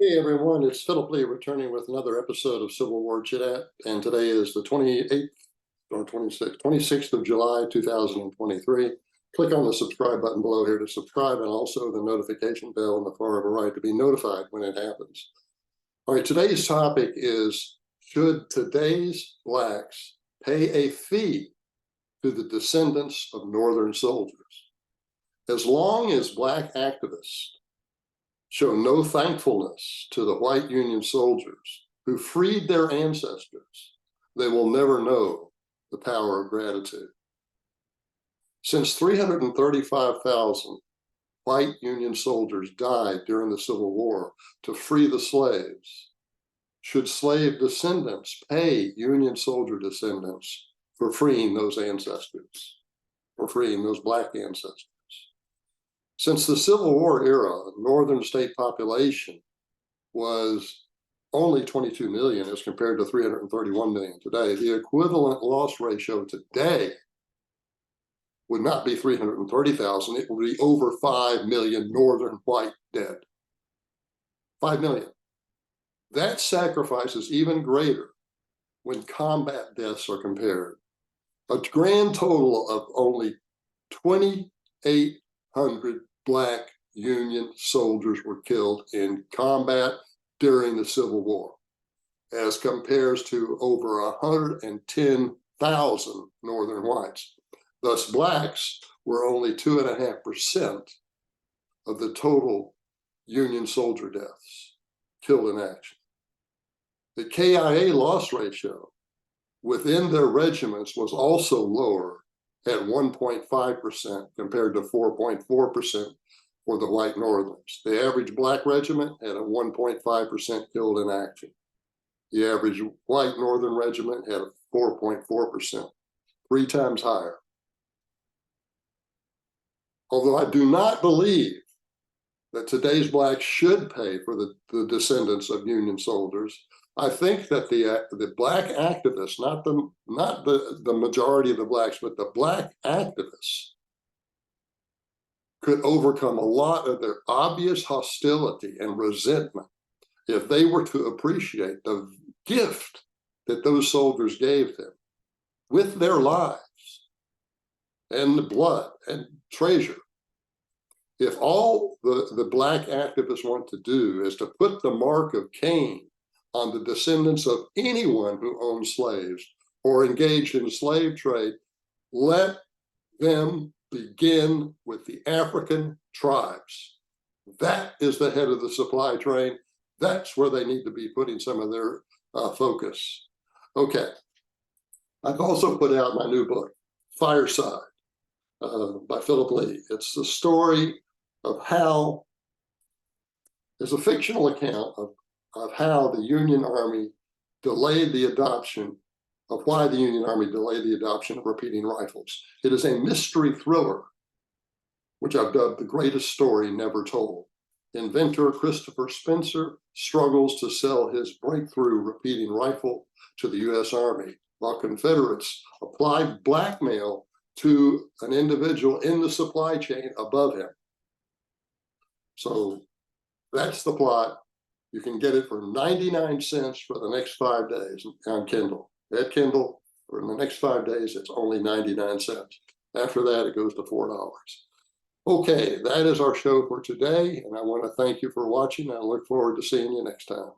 Hey everyone, it's Philip Lee returning with another episode of Civil War Chit, and today is the 28th or 26th of July, 2023. Click on the subscribe button below here to subscribe, and also the notification bell on the far upper right to be notified when it happens. All right, today's topic is, should today's Blacks pay a fee to the descendants of Northern soldiers? As long as Black activists show no thankfulness to the white Union soldiers who freed their ancestors, they will never know the power of gratitude. Since 335,000 white Union soldiers died during the Civil War to free the slaves, should slave descendants pay Union soldier descendants for freeing those ancestors, for freeing those Black ancestors? Since the Civil War era, the Northern state population was only 22 million as compared to 331 million today. The equivalent loss ratio today would not be 330,000. It would be over 5 million Northern white dead. 5 million. That sacrifice is even greater when combat deaths are compared. A grand total of only 2,800 Black Union soldiers were killed in combat during the Civil War, as compares to over 110,000 Northern whites. Thus, Blacks were only 2.5% of the total Union soldier deaths killed in action. The KIA loss ratio within their regiments was also lower at 1.5% compared to 4.4% for the white Northerners. The average Black regiment had a 1.5% killed in action. The average white Northern regiment had a 4.4%, 3 times higher. Although I do not believe that today's Blacks should pay for the descendants of Union soldiers, I think that the Black activists, not the majority of the Blacks, but the Black activists could overcome a lot of their obvious hostility and resentment if they were to appreciate the gift that those soldiers gave them with their lives and the blood and treasure. If all the Black activists want to do is to put the mark of Cain on the descendants of anyone who owned slaves or engaged in the slave trade, let them begin with the African tribes. That is the head of the supply train. That's where they need to be putting some of their focus. Okay. I've also put out my new book, Fireside, by Philip Lee. It's the story of how, it's a fictional account of how the Union Army delayed the adoption of why the Union Army delayed the adoption of repeating rifles. It is a mystery thriller, which I've dubbed the greatest story never told. Inventor Christopher Spencer struggles to sell his breakthrough repeating rifle to the U.S. Army, while Confederates applied blackmail to an individual in the supply chain above him. So that's the plot. You can get it for 99 cents for the next 5 days on Kindle. At Kindle, for the next 5 days, it's only 99 cents. After that, it goes to $4. Okay, that is our show for today, and I want to thank you for watching. I look forward to seeing you next time.